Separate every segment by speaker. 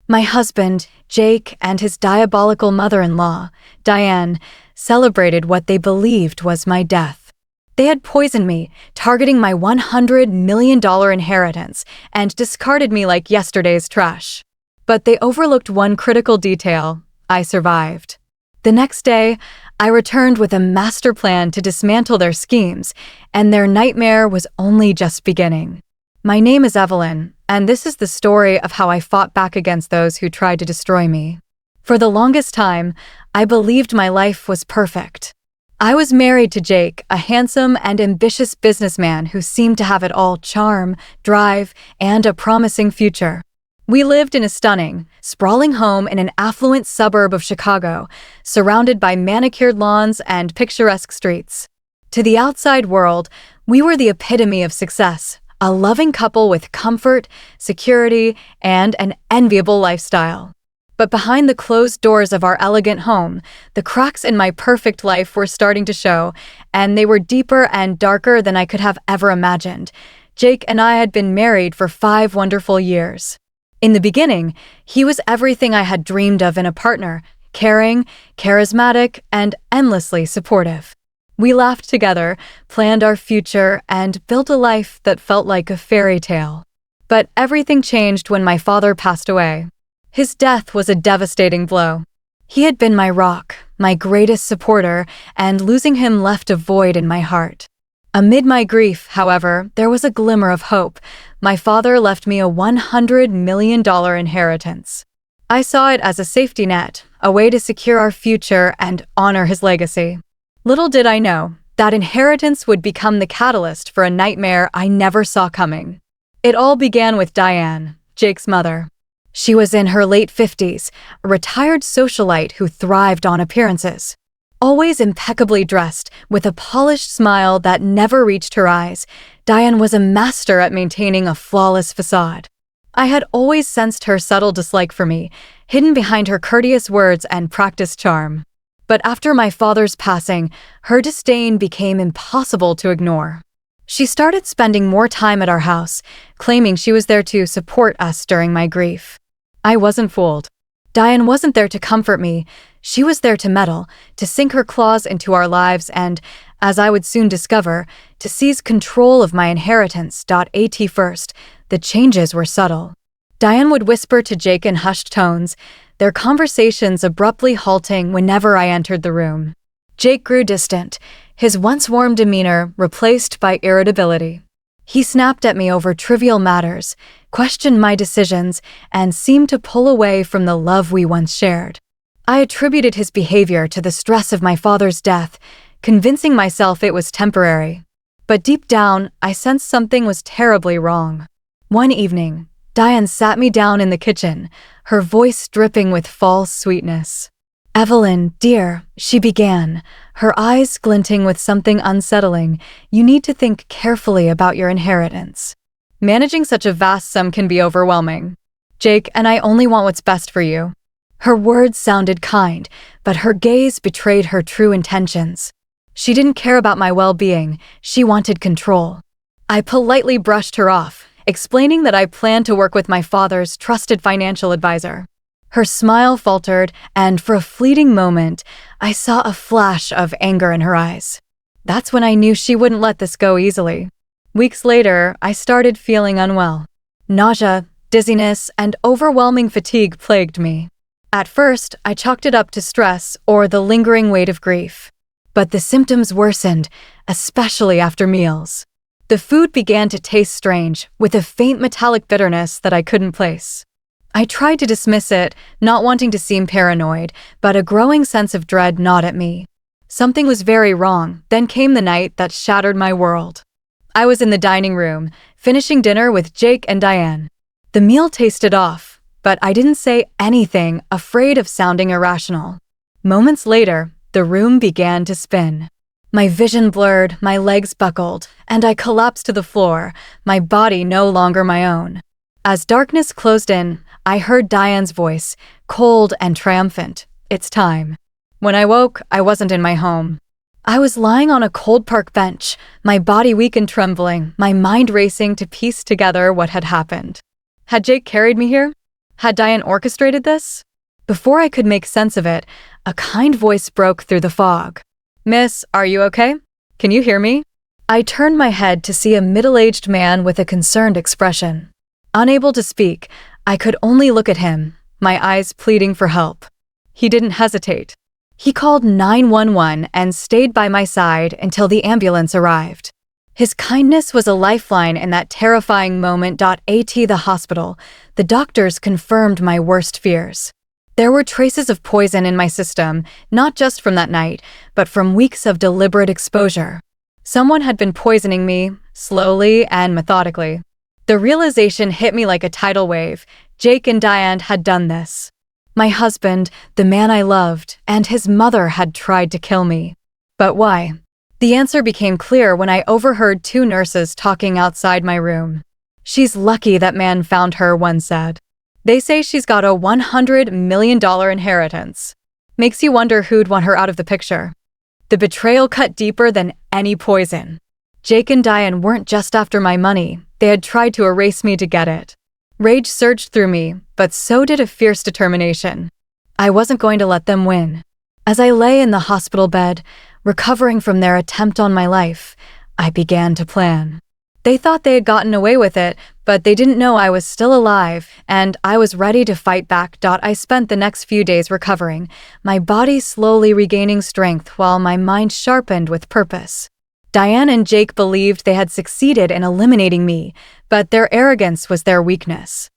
Speaker 1: My husband, Jake, and his diabolical mother-in-law, Diane, celebrated what they believed was my death. They had poisoned me, targeting my $100 million inheritance, and discarded me like yesterday's trash. But they overlooked one critical detail: I survived. The next day, I returned with a master plan to dismantle their schemes, and their nightmare was only just beginning. My name is Evelyn, and this is the story of how I fought back against those who tried to destroy me. For the longest time, I believed my life was perfect. I was married to Jake, a handsome and ambitious businessman who seemed to have it all: charm, drive, and a promising future. We lived in a stunning, sprawling home in an affluent suburb of Chicago, surrounded by manicured lawns and picturesque streets. To the outside world, we were the epitome of success, a loving couple with comfort, security, and an enviable lifestyle. But behind the closed doors of our elegant home, the cracks in my perfect life were starting to show, and they were deeper and darker than I could have ever imagined. Jake and I had been married for 5 wonderful years. In the beginning, he was everything I had dreamed of in a partner: caring, charismatic, and endlessly supportive. We laughed together, planned our future, and built a life that felt like a fairy tale. But everything changed when my father passed away. His death was a devastating blow. He had been my rock, my greatest supporter, and losing him left a void in my heart. Amid my grief, however, there was a glimmer of hope. My father left me a $100 million inheritance. I saw it as a safety net, a way to secure our future and honor his legacy. Little did I know, that inheritance would become the catalyst for a nightmare I never saw coming. It all began with Diane, Jake's mother. She was in her late 50s, a retired socialite who thrived on appearances. Always impeccably dressed, with a polished smile that never reached her eyes, Diane was a master at maintaining a flawless facade. I had always sensed her subtle dislike for me, hidden behind her courteous words and practiced charm. But after my father's passing, her disdain became impossible to ignore. She started spending more time at our house, claiming she was there to support us during my grief. I wasn't fooled. Diane wasn't there to comfort me. She was there to meddle, to sink her claws into our lives and, as I would soon discover, to seize control of my inheritance. At first, the changes were subtle. Diane would whisper to Jake in hushed tones, their conversations abruptly halting whenever I entered the room. Jake grew distant, his once warm demeanor replaced by irritability. He snapped at me over trivial matters, questioned my decisions, and seemed to pull away from the love we once shared. I attributed his behavior to the stress of my father's death, convincing myself it was temporary. But deep down, I sensed something was terribly wrong. One evening, Diane sat me down in the kitchen, her voice dripping with false sweetness. "Evelyn, dear," she began, her eyes glinting with something unsettling, "you need to think carefully about your inheritance. Managing such a vast sum can be overwhelming. Jake and I only want what's best for you." Her words sounded kind, but her gaze betrayed her true intentions. She didn't care about my well-being, she wanted control. I politely brushed her off, explaining that I planned to work with my father's trusted financial advisor. Her smile faltered, and for a fleeting moment, I saw a flash of anger in her eyes. That's when I knew she wouldn't let this go easily. Weeks later, I started feeling unwell. Nausea, dizziness, and overwhelming fatigue plagued me. At first, I chalked it up to stress or the lingering weight of grief. But the symptoms worsened, especially after meals. The food began to taste strange, with a faint metallic bitterness that I couldn't place. I tried to dismiss it, not wanting to seem paranoid, but a growing sense of dread gnawed at me. Something was very wrong. Then came the night that shattered my world. I was in the dining room, finishing dinner with Jake and Diane. The meal tasted off, but I didn't say anything, afraid of sounding irrational. Moments later, the room began to spin. My vision blurred, my legs buckled, and I collapsed to the floor, my body no longer my own. As darkness closed in, I heard Diane's voice, cold and triumphant. "It's time." When I woke, I wasn't in my home. I was lying on a cold park bench, my body weak and trembling, my mind racing to piece together what had happened. Had Jake carried me here? Had Diane orchestrated this? Before I could make sense of it, a kind voice broke through the fog. "Miss, are you okay? Can you hear me?" I turned my head to see a middle-aged man with a concerned expression. Unable to speak, I could only look at him, my eyes pleading for help. He didn't hesitate. He called 911 and stayed by my side until the ambulance arrived. His kindness was a lifeline in that terrifying moment. At the hospital, the doctors confirmed my worst fears. There were traces of poison in my system, not just from that night, but from weeks of deliberate exposure. Someone had been poisoning me, slowly and methodically. The realization hit me like a tidal wave. Jake and Diane had done this. My husband, the man I loved, and his mother had tried to kill me. But why? The answer became clear when I overheard two nurses talking outside my room. "She's lucky that man found her," one said. "They say she's got a $100 million inheritance." Makes you wonder who'd want her out of the picture. The betrayal cut deeper than any poison. Jake and Diane weren't just after my money. They had tried to erase me to get it. Rage surged through me, but so did a fierce determination. I wasn't going to let them win. As I lay in the hospital bed, recovering from their attempt on my life, I began to plan. They thought they had gotten away with it, but they didn't know I was still alive, and I was ready to fight back. I spent the next few days recovering, my body slowly regaining strength while my mind sharpened with purpose. Diane and Jake believed they had succeeded in eliminating me, but their arrogance was their weakness.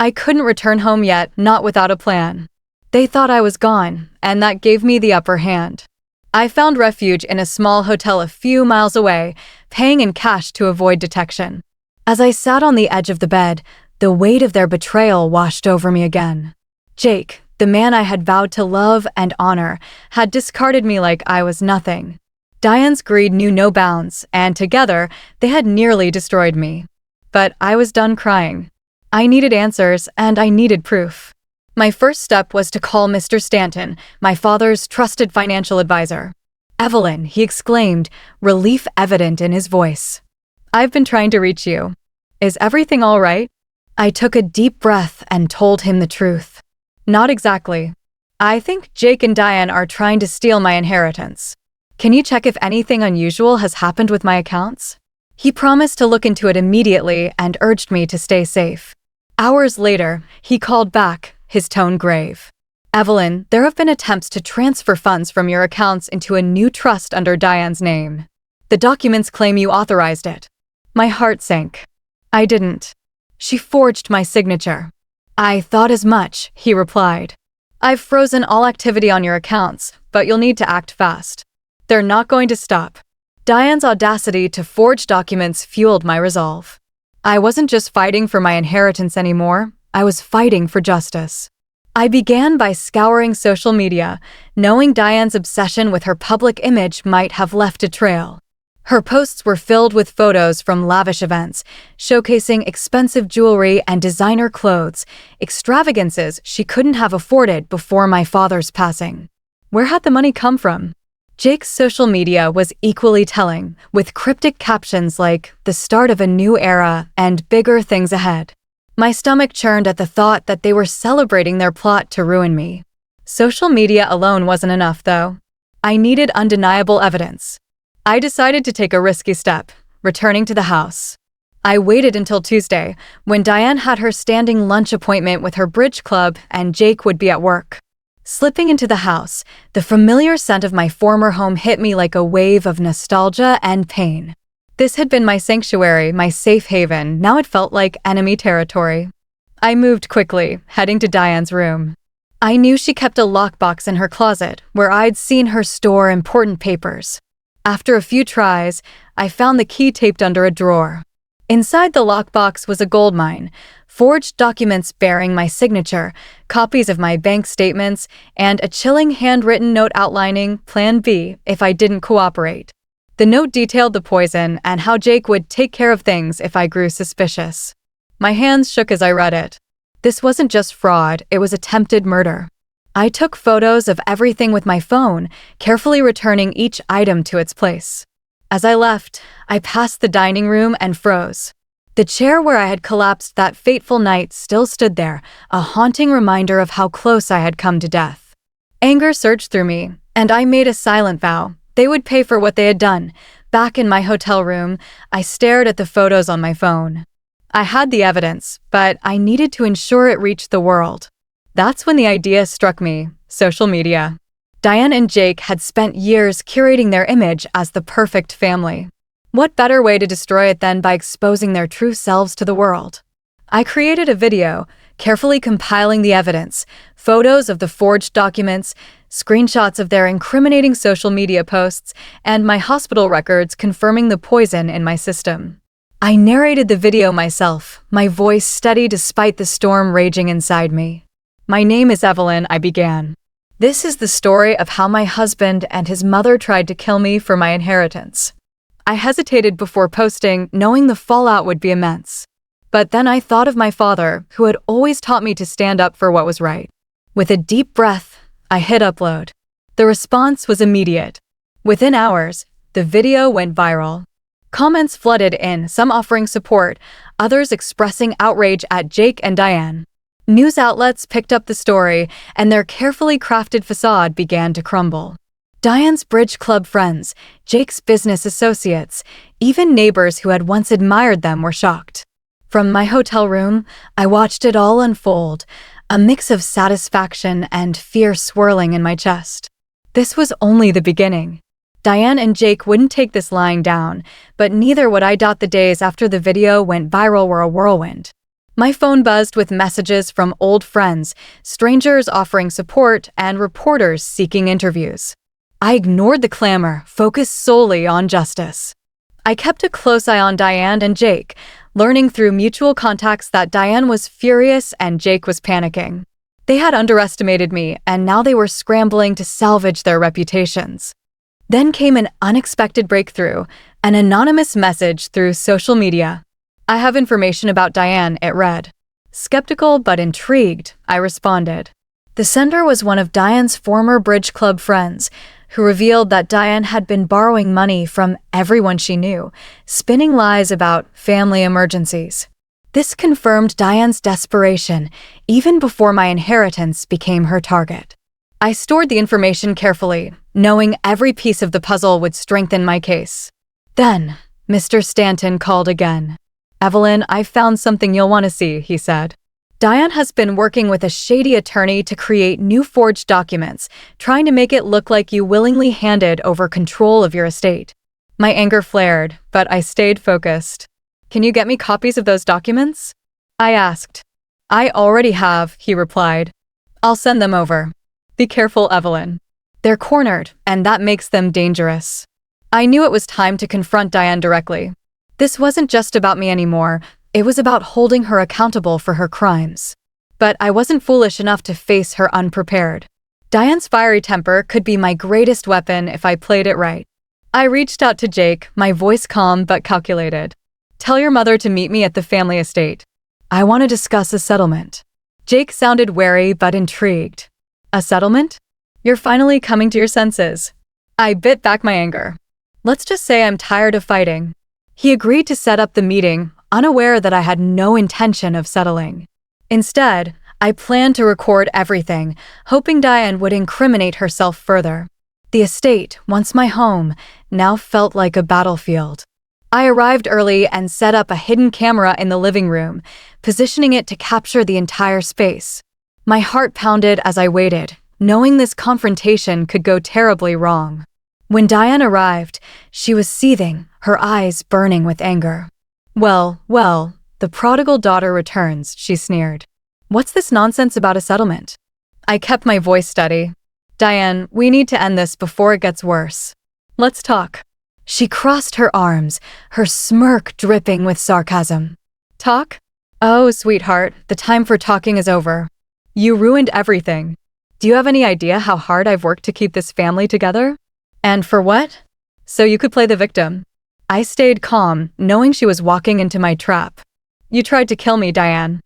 Speaker 1: I couldn't return home yet, not without a plan. They thought I was gone, and that gave me the upper hand. I found refuge in a small hotel a few miles away, paying in cash to avoid detection. As I sat on the edge of the bed, the weight of their betrayal washed over me again. Jake, the man I had vowed to love and honor, had discarded me like I was nothing. Diane's greed knew no bounds, and together, they had nearly destroyed me. But I was done crying. I needed answers, and I needed proof. My first step was to call Mr. Stanton, my father's trusted financial advisor. "Evelyn," he exclaimed, relief evident in his voice. "I've been trying to reach you. Is everything all right?" I took a deep breath and told him the truth. "Not exactly. I think Jake and Diane are trying to steal my inheritance. Can you check if anything unusual has happened with my accounts?" He promised to look into it immediately and urged me to stay safe. Hours later, he called back, his tone grave. "Evelyn, there have been attempts to transfer funds from your accounts into a new trust under Diane's name. The documents claim you authorized it." My heart sank. I didn't. She forged my signature. "I thought as much," he replied. "I've frozen all activity on your accounts, but you'll need to act fast. They're not going to stop." Diane's audacity to forge documents fueled my resolve. I wasn't just fighting for my inheritance anymore. I was fighting for justice. I began by scouring social media, knowing Diane's obsession with her public image might have left a trail. Her posts were filled with photos from lavish events, showcasing expensive jewelry and designer clothes, extravagances she couldn't have afforded before my father's passing. Where had the money come from? Jake's social media was equally telling, with cryptic captions like, "The start of a new era" and "Bigger things ahead." My stomach churned at the thought that they were celebrating their plot to ruin me. Social media alone wasn't enough, though. I needed undeniable evidence. I decided to take a risky step, returning to the house. I waited until Tuesday, when Diane had her standing lunch appointment with her bridge club and Jake would be at work. Slipping into the house, the familiar scent of my former home hit me like a wave of nostalgia and pain. This had been my sanctuary, my safe haven. Now it felt like enemy territory. I moved quickly, heading to Diane's room. I knew she kept a lockbox in her closet, where I'd seen her store important papers. After a few tries, I found the key taped under a drawer. Inside the lockbox was a goldmine, forged documents bearing my signature, copies of my bank statements, and a chilling handwritten note outlining Plan B if I didn't cooperate. The note detailed the poison and how Jake would take care of things if I grew suspicious. My hands shook as I read it. This wasn't just fraud, it was attempted murder. I took photos of everything with my phone, carefully returning each item to its place. As I left, I passed the dining room and froze. The chair where I had collapsed that fateful night still stood there, a haunting reminder of how close I had come to death. Anger surged through me, and I made a silent vow. They would pay for what they had done. Back in my hotel room, I stared at the photos on my phone. I had the evidence, but I needed to ensure it reached the world. That's when the idea struck me: social media. Diane and Jake had spent years curating their image as the perfect family. What better way to destroy it than by exposing their true selves to the world? I created a video, carefully compiling the evidence, photos of the forged documents, screenshots of their incriminating social media posts, and my hospital records confirming the poison in my system. I narrated the video myself, my voice steady despite the storm raging inside me. "My name is Evelyn," I began. "This is the story of how my husband and his mother tried to kill me for my inheritance." I hesitated before posting, knowing the fallout would be immense. But then I thought of my father, who had always taught me to stand up for what was right. With a deep breath, I hit upload. The response was immediate. Within hours, the video went viral. Comments flooded in, some offering support, others expressing outrage at Jake and Diane. News outlets picked up the story, and their carefully crafted facade began to crumble. Diane's bridge club friends, Jake's business associates, even neighbors who had once admired them were shocked. From my hotel room, I watched it all unfold, a mix of satisfaction and fear swirling in my chest. This was only the beginning. Diane and Jake wouldn't take this lying down, but neither would I. The days after the video went viral were a whirlwind. My phone buzzed with messages from old friends, strangers offering support, and reporters seeking interviews. I ignored the clamor, focused solely on justice. I kept a close eye on Diane and Jake, learning through mutual contacts that Diane was furious and Jake was panicking. They had underestimated me, and now they were scrambling to salvage their reputations. Then came an unexpected breakthrough, an anonymous message through social media. "I have information about Diane," it read. Skeptical but intrigued, I responded. The sender was one of Diane's former bridge club friends, who revealed that Diane had been borrowing money from everyone she knew, spinning lies about family emergencies. This confirmed Diane's desperation, even before my inheritance became her target. I stored the information carefully, knowing every piece of the puzzle would strengthen my case. Then, Mr. Stanton called again. "Evelyn, I've found something you'll want to see," he said. Diane has been working with a shady attorney to create new forged documents, trying to make it look like you willingly handed over control of your estate. My anger flared, but I stayed focused. "Can you get me copies of those documents?" I asked. "I already have," he replied. "I'll send them over. Be careful, Evelyn. They're cornered, and that makes them dangerous." I knew it was time to confront Diane directly. This wasn't just about me anymore. It was about holding her accountable for her crimes. But I wasn't foolish enough to face her unprepared. Diane's fiery temper could be my greatest weapon if I played it right. I reached out to Jake, my voice calm but calculated. "Tell your mother to meet me at the family estate. I want to discuss a settlement." Jake sounded wary but intrigued. "A settlement? You're finally coming to your senses." I bit back my anger. "Let's just say I'm tired of fighting." He agreed to set up the meeting, unaware that I had no intention of settling. Instead, I planned to record everything, hoping Diane would incriminate herself further. The estate, once my home, now felt like a battlefield. I arrived early and set up a hidden camera in the living room, positioning it to capture the entire space. My heart pounded as I waited, knowing this confrontation could go terribly wrong. When Diane arrived, she was seething, her eyes burning with anger. Well, the prodigal daughter returns," she sneered. "What's this nonsense about a settlement?" I kept my voice steady. "Diane, we need to end this before it gets worse. Let's talk." She crossed her arms, her smirk dripping with sarcasm. "Talk? Oh, sweetheart, the time for talking is over. You ruined everything. Do you have any idea how hard I've worked to keep this family together? And for what? So you could play the victim." I stayed calm, knowing she was walking into my trap. "You tried to kill me, Diane.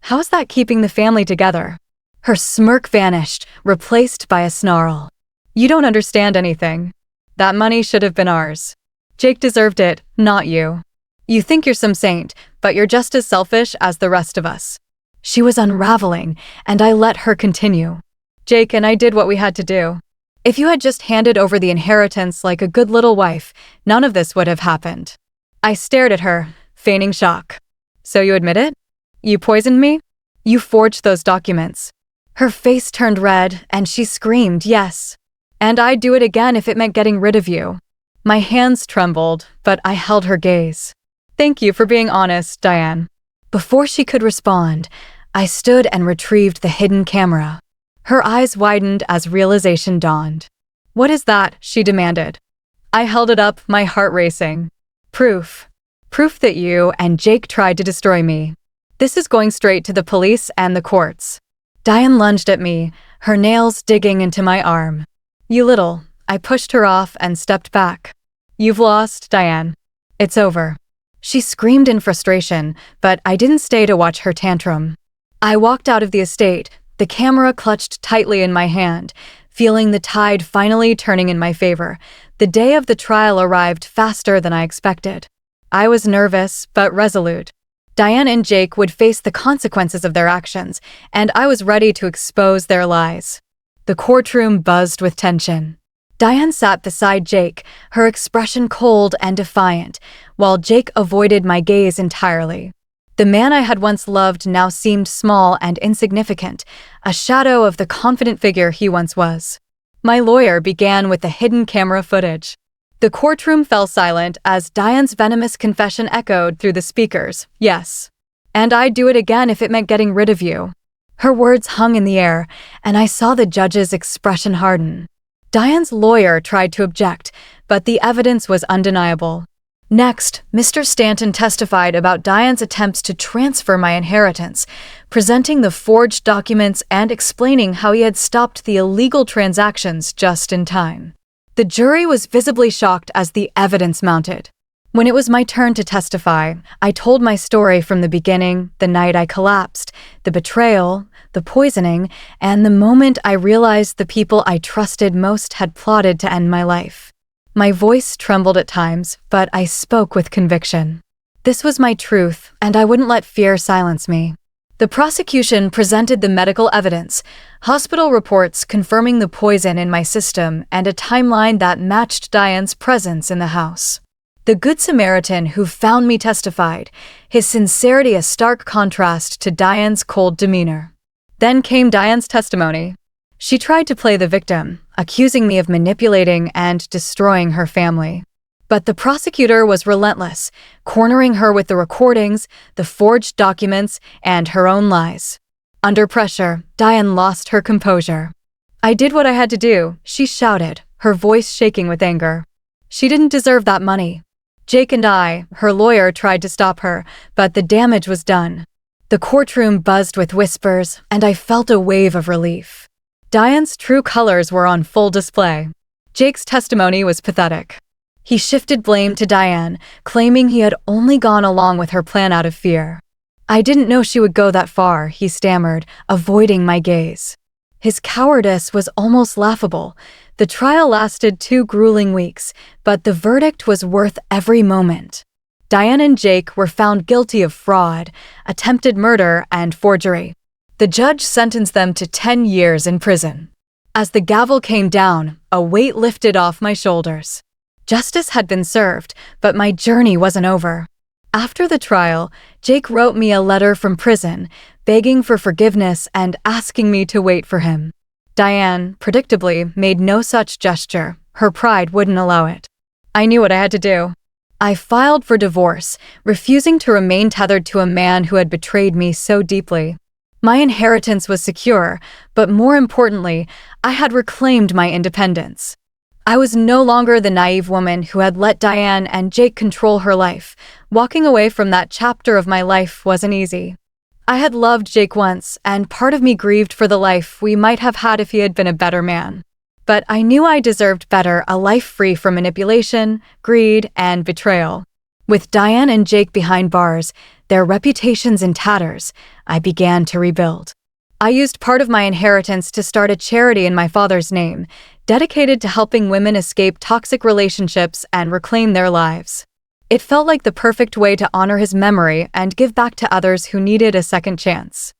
Speaker 1: How's that keeping the family together?" Her smirk vanished, replaced by a snarl. "You don't understand anything. That money should have been ours. Jake deserved it, not you. You think you're some saint, but you're just as selfish as the rest of us." She was unraveling, and I let her continue. "Jake and I did what we had to do. If you had just handed over the inheritance like a good little wife, none of this would have happened." I stared at her, feigning shock. "So you admit it? You poisoned me? You forged those documents." Her face turned red, and she screamed, "Yes. And I'd do it again if it meant getting rid of you." My hands trembled, but I held her gaze. "Thank you for being honest, Diane." Before she could respond, I stood and retrieved the hidden camera. Her eyes widened as realization dawned. "What is that?" she demanded. I held it up, my heart racing. "Proof. Proof that you and Jake tried to destroy me. This is going straight to the police and the courts." Diane lunged at me, her nails digging into my arm. "You little." I pushed her off and stepped back. "You've lost, Diane. It's over." She screamed in frustration, but I didn't stay to watch her tantrum. I walked out of the estate, the camera clutched tightly in my hand, feeling the tide finally turning in my favor. The day of the trial arrived faster than I expected. I was nervous, but resolute. Diane and Jake would face the consequences of their actions, and I was ready to expose their lies. The courtroom buzzed with tension. Diane sat beside Jake, her expression cold and defiant, while Jake avoided my gaze entirely. The man I had once loved now seemed small and insignificant, a shadow of the confident figure he once was. My lawyer began with the hidden camera footage. The courtroom fell silent as Diane's venomous confession echoed through the speakers. "Yes. And I'd do it again if it meant getting rid of you." Her words hung in the air, and I saw the judge's expression harden. Diane's lawyer tried to object, but the evidence was undeniable. Next, Mr. Stanton testified about Diane's attempts to transfer my inheritance, presenting the forged documents and explaining how he had stopped the illegal transactions just in time. The jury was visibly shocked as the evidence mounted. When it was my turn to testify, I told my story from the beginning, the night I collapsed, the betrayal, the poisoning, and the moment I realized the people I trusted most had plotted to end my life. My voice trembled at times, but I spoke with conviction. This was my truth, and I wouldn't let fear silence me. The prosecution presented the medical evidence, hospital reports confirming the poison in my system, and a timeline that matched Diane's presence in the house. The Good Samaritan who found me testified, his sincerity a stark contrast to Diane's cold demeanor. Then came Diane's testimony. She tried to play the victim, accusing me of manipulating and destroying her family. But the prosecutor was relentless, cornering her with the recordings, the forged documents, and her own lies. Under pressure, Diane lost her composure. "I did what I had to do," she shouted, her voice shaking with anger. She didn't deserve that money. Jake and I, her lawyer, tried to stop her, but the damage was done. The courtroom buzzed with whispers, and I felt a wave of relief. Diane's true colors were on full display. Jake's testimony was pathetic. He shifted blame to Diane, claiming he had only gone along with her plan out of fear. "I didn't know she would go that far," he stammered, avoiding my gaze. His cowardice was almost laughable. The trial lasted 2 grueling weeks, but the verdict was worth every moment. Diane and Jake were found guilty of fraud, attempted murder, and forgery. The judge sentenced them to 10 years in prison. As the gavel came down, a weight lifted off my shoulders. Justice had been served, but my journey wasn't over. After the trial, Jake wrote me a letter from prison, begging for forgiveness and asking me to wait for him. Diane, predictably, made no such gesture. Her pride wouldn't allow it. I knew what I had to do. I filed for divorce, refusing to remain tethered to a man who had betrayed me so deeply. My inheritance was secure, but more importantly, I had reclaimed my independence. I was no longer the naive woman who had let Diane and Jake control her life. Walking away from that chapter of my life wasn't easy. I had loved Jake once, and part of me grieved for the life we might have had if he had been a better man. But I knew I deserved better, a life free from manipulation, greed, and betrayal. With Diane and Jake behind bars, their reputations in tatters, I began to rebuild. I used part of my inheritance to start a charity in my father's name, dedicated to helping women escape toxic relationships and reclaim their lives. It felt like the perfect way to honor his memory and give back to others who needed a second chance.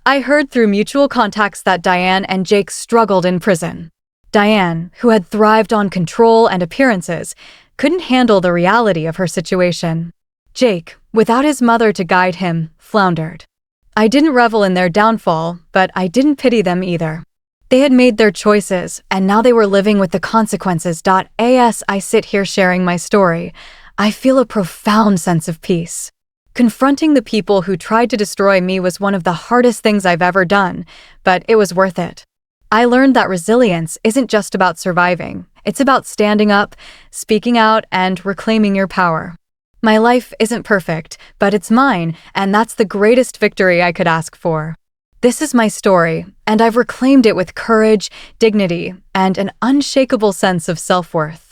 Speaker 1: I heard through mutual contacts that Diane and Jake struggled in prison. Diane, who had thrived on control and appearances, couldn't handle the reality of her situation. Jake, without his mother to guide him, floundered. I didn't revel in their downfall, but I didn't pity them either. They had made their choices, and now they were living with the consequences. As I sit here sharing my story, I feel a profound sense of peace. Confronting the people who tried to destroy me was one of the hardest things I've ever done, but it was worth it. I learned that resilience isn't just about surviving. It's about standing up, speaking out, and reclaiming your power. My life isn't perfect, but it's mine, and that's the greatest victory I could ask for. This is my story, and I've reclaimed it with courage, dignity, and an unshakable sense of self-worth.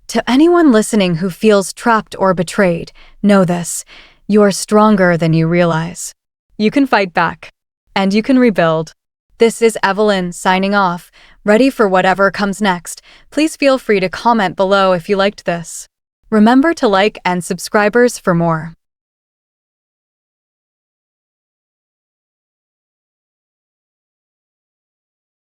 Speaker 1: To anyone listening who feels trapped or betrayed, know this: you are stronger than you realize. You can fight back, and you can rebuild. This is Evelyn signing off, ready for whatever comes next. Please feel free to comment below if you liked this. Remember to like and subscribers for more.